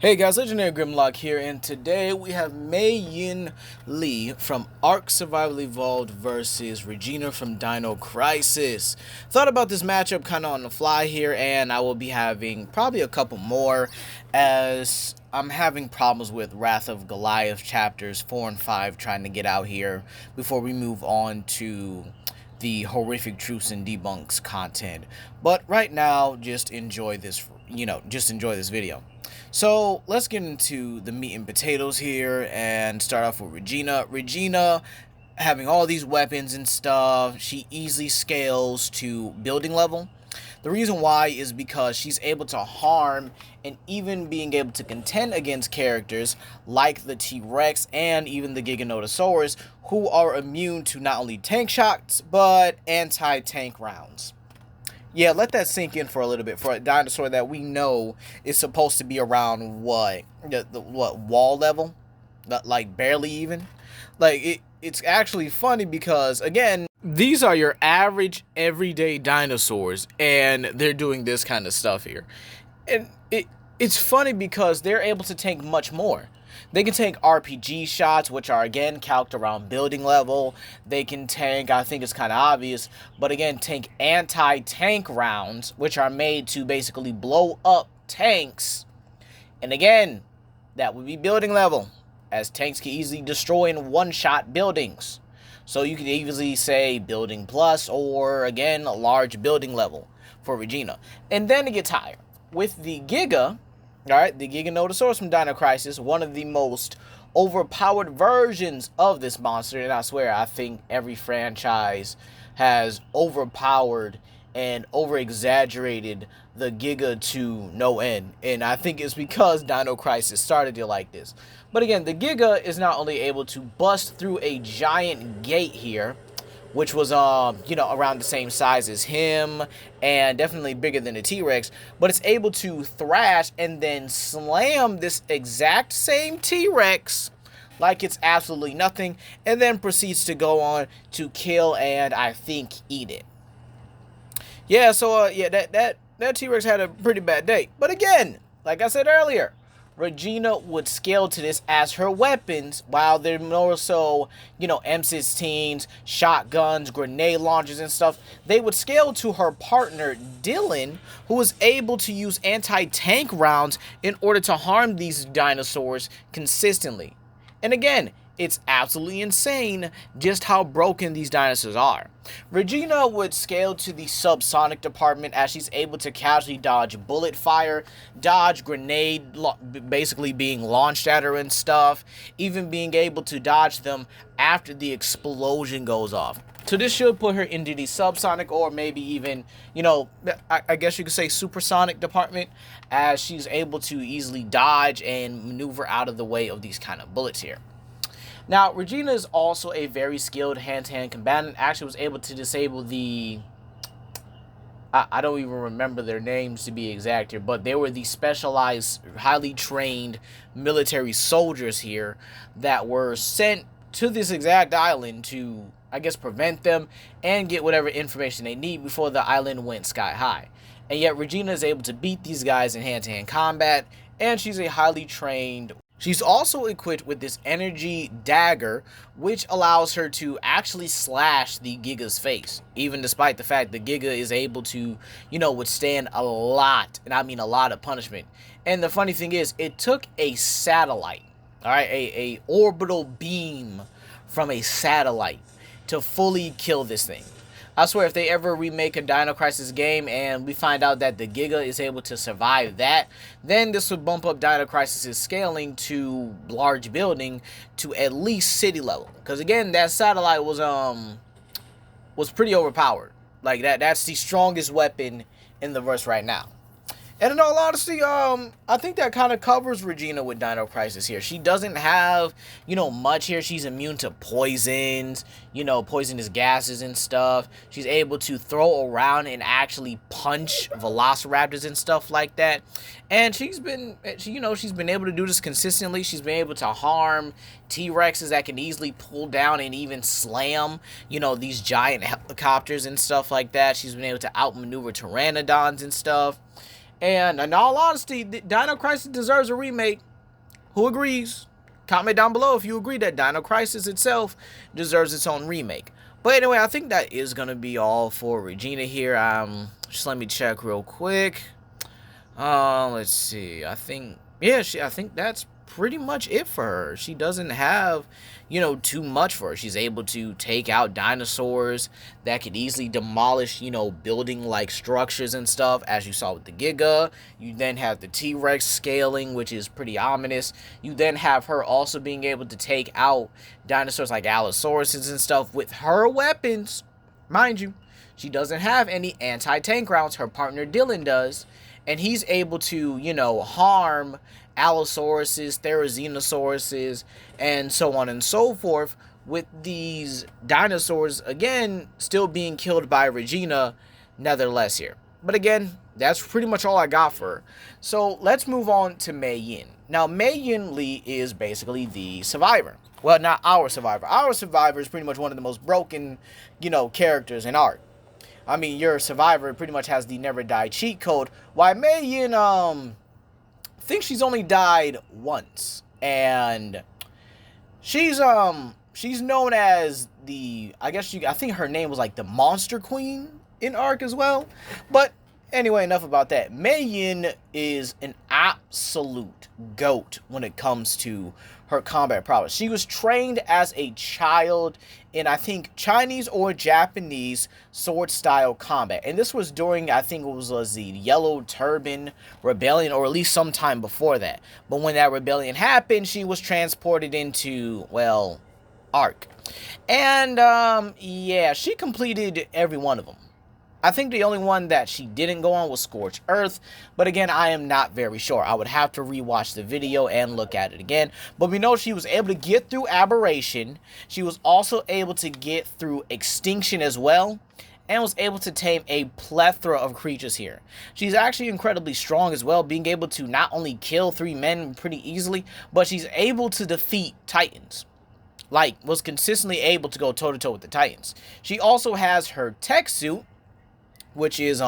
Hey guys, Legendary Grimlock here, and today we have Mei Yin Lee from Ark Survival Evolved versus Regina from Dino Crisis. Thought about this matchup kind of on the fly here, and I will be having probably a couple more as I'm having problems with Wrath of Goliath chapters 4 and 5 trying to get out here before we move on to the horrific truths and debunks content. But right now, just enjoy this, just enjoy this video. So let's get into the meat and potatoes here and start off with Regina. Regina, having all these weapons and stuff, she easily scales to building level. The reason why is because she's able to harm and even being able to contend against characters like the T-Rex and even the Giganotosaurus, who are immune to not only tank shots but anti-tank rounds. Yeah, let that sink in for a little bit. For a dinosaur that we know is supposed to be around what wall level, like barely even. It's actually funny because again, these are your average everyday dinosaurs, and they're doing this kind of stuff here, and it's funny because they're able to tank much more. They can tank RPG shots, which are, again, calced around building level. They can tank, I think it's kind of obvious, but again, tank anti-tank rounds, which are made to basically blow up tanks. And again, that would be building level, as tanks can easily destroy in one-shot buildings. So you could easily say building plus, or, again, a large building level for Regina. And then it gets higher. With the Giga... Alright, the Giganotosaurus from Dino Crisis, one of the most overpowered versions of this monster, and I swear, I think every franchise has overpowered and over-exaggerated the Giga to no end, and I think it's because Dino Crisis started it like this. But again, the Giga is not only able to bust through a giant gate here, which was, around the same size as him, and definitely bigger than the T-Rex, but it's able to thrash and then slam this exact same T-Rex like it's absolutely nothing, and then proceeds to go on to kill and, I think, eat it. Yeah, so, that T-Rex had a pretty bad day. But again, like I said earlier, Regina would scale to this as her weapons, while they're more so, M16s, shotguns, grenade launchers, and stuff. They would scale to her partner, Dylan, who was able to use anti-tank rounds in order to harm these dinosaurs consistently. And again, it's absolutely insane just how broken these dinosaurs are. Regina would scale to the subsonic department as she's able to casually dodge bullet fire, dodge grenade basically being launched at her and stuff, even being able to dodge them after the explosion goes off. So this should put her into the subsonic, or maybe even, I guess you could say supersonic department, as she's able to easily dodge and maneuver out of the way of these kind of bullets here. Now, Regina is also a very skilled hand-to-hand combatant. Actually was able to disable the... I don't even remember their names to be exact here, but they were the specialized, highly trained military soldiers here that were sent to this exact island to, I guess, prevent them and get whatever information they need before the island went sky high. And yet Regina is able to beat these guys in hand-to-hand combat, and she's a highly trained... She's also equipped with this energy dagger, which allows her to actually slash the Giga's face, even despite the fact the Giga is able to, withstand a lot, and I mean a lot of punishment. And the funny thing is, it took a satellite, alright, a orbital beam from a satellite to fully kill this thing. I swear, if they ever remake a Dino Crisis game and we find out that the Giga is able to survive that, then this would bump up Dino Crisis' scaling to large building to at least city level. Because again, that satellite was pretty overpowered. Like that's the strongest weapon in the verse right now. And in all honesty, I think that kind of covers Regina with Dino Crisis here. She doesn't have, much here. She's immune to poisons, poisonous gases and stuff. She's able to throw around and actually punch velociraptors and stuff like that. And she's been able to do this consistently. She's been able to harm T-Rexes that can easily pull down and even slam, these giant helicopters and stuff like that. She's been able to outmaneuver pteranodons and stuff. And in all honesty, Dino Crisis deserves a remake. Who agrees? Comment down below if you agree that Dino Crisis itself deserves its own remake. But anyway, I think that is going to be all for Regina here. Just let me check real quick. Let's see. I think that's pretty much it for her. She doesn't have, too much for her. She's able to take out dinosaurs that could easily demolish, building like structures and stuff, as you saw with the Giga. You then have the T-Rex scaling, which is pretty ominous. You then have her also being able to take out dinosaurs like Allosauruses and stuff with her weapons. Mind you, she doesn't have any anti-tank rounds. Her partner Dylan does. And he's able to, harm Allosauruses, Therizinosaurus, and so on and so forth, with these dinosaurs, again, still being killed by Regina, nevertheless here. But again, that's pretty much all I got for her. So let's move on to Mei Yin. Now, Mei Yin Lee is basically the survivor. Well, not our survivor. Our survivor is pretty much one of the most broken, characters in art. I mean, your survivor pretty much has the never die cheat code. Why Mei Yin, I think she's only died once. And she's known as I think her name was like the Monster Queen in Ark as well. But anyway, enough about that. Mei Yin is an absolute goat when it comes to her combat prowess. She was trained as a child in, I think, Chinese or Japanese sword style combat. And this was during, I think it was the Yellow Turban Rebellion, or at least sometime before that. But when that rebellion happened, she was transported into, well, Ark. And, yeah, she completed every one of them. I think the only one that she didn't go on was Scorched Earth, but again, I am not very sure. I would have to rewatch the video and look at it again. But we know she was able to get through Aberration. She was also able to get through Extinction as well, and was able to tame a plethora of creatures here. She's actually incredibly strong as well, being able to not only kill 3 men pretty easily, but she's able to defeat Titans. Like, was consistently able to go toe-to-toe with the Titans. She also has her tech suit, which is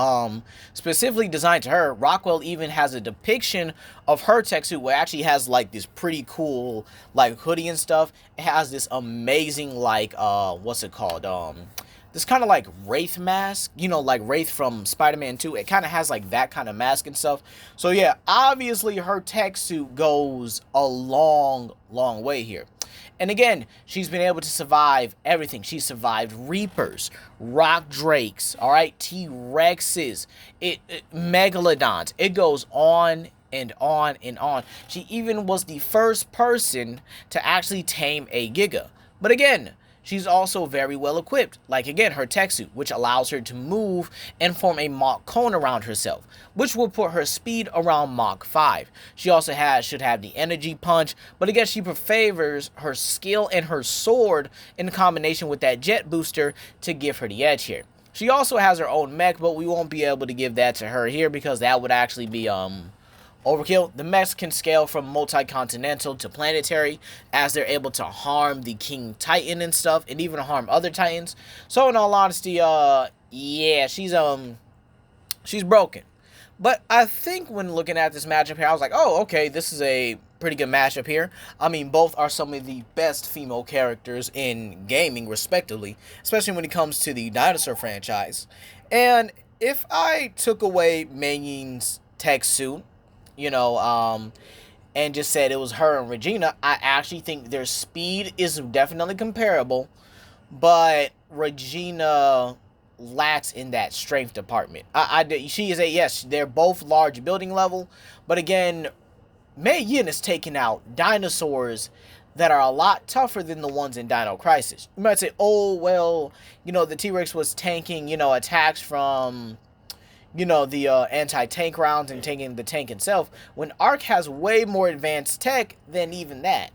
specifically designed to her. Rockwell even has a depiction of her tech suit where it actually has like this pretty cool like hoodie and stuff. It has this amazing like what's it called? This kind of like Wraith mask, like Wraith from Spider-Man 2. It kind of has like that kind of mask and stuff. So yeah, obviously her tech suit goes a long way here. And again, she's been able to survive everything. She survived Reapers, Rock Drakes, alright, T-Rexes, Megalodons. It goes on and on and on. She even was the first person to actually tame a Giga. But again, she's also very well equipped, like again her tech suit, which allows her to move and form a Mach cone around herself, which will put her speed around Mach 5. She also should have the energy punch, but again she favors her skill and her sword in combination with that jet booster to give her the edge here. She also has her own mech, but we won't be able to give that to her here because that would actually be overkill. The mechs can scale from multi-continental to planetary as they're able to harm the King Titan and stuff, and even harm other Titans. So in all honesty, yeah, she's broken. But I think when looking at this matchup here, I was like, oh, okay, this is a pretty good matchup here. I mean, both are some of the best female characters in gaming, respectively, especially when it comes to the Dinosaur franchise. And if I took away Mei Yin's tech suit, and just said it was her and Regina, I actually think their speed is definitely comparable, but Regina lacks in that strength department. She is yes, they're both large building level, but again, Mei Yin is taking out dinosaurs that are a lot tougher than the ones in Dino Crisis. You might say, oh, well, the T-Rex was tanking, attacks from the anti-tank rounds and taking the tank itself, when Ark has way more advanced tech than even that.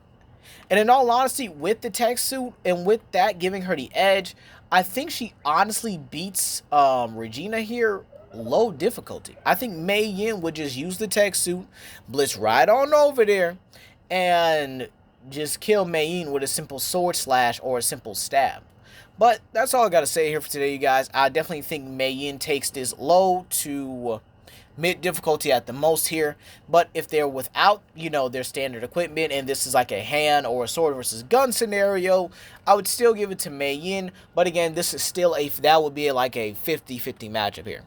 And in all honesty, with the tech suit and with that giving her the edge, I think she honestly beats Regina here low difficulty. I think Mei Yin would just use the tech suit, blitz right on over there, and just kill Mei Yin with a simple sword slash or a simple stab. But that's all I got to say here for today, you guys. I definitely think Mei Yin takes this low to mid difficulty at the most here. But if they're without, you know, their standard equipment, and this is like a hand or a sword versus gun scenario, I would still give it to Mei Yin. But again, this is still that would be like a 50-50 matchup here.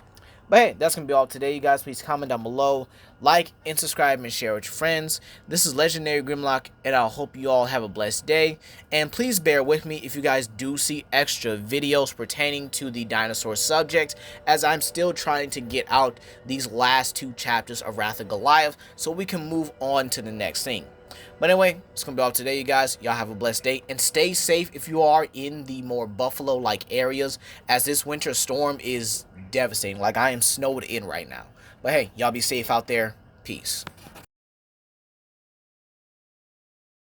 But hey, that's going to be all today, you guys. Please comment down below, like, and subscribe, and share with your friends. This is Legendary Grimlock, and I hope you all have a blessed day. And please bear with me if you guys do see extra videos pertaining to the dinosaur subject, as I'm still trying to get out these last 2 chapters of Wrath of Goliath so we can move on to the next thing. But anyway, it's going to be all today, you guys. Y'all have a blessed day, and stay safe if you are in the more Buffalo-like areas, as this winter storm is devastating. Like, I am snowed in right now. But hey, y'all be safe out there. Peace.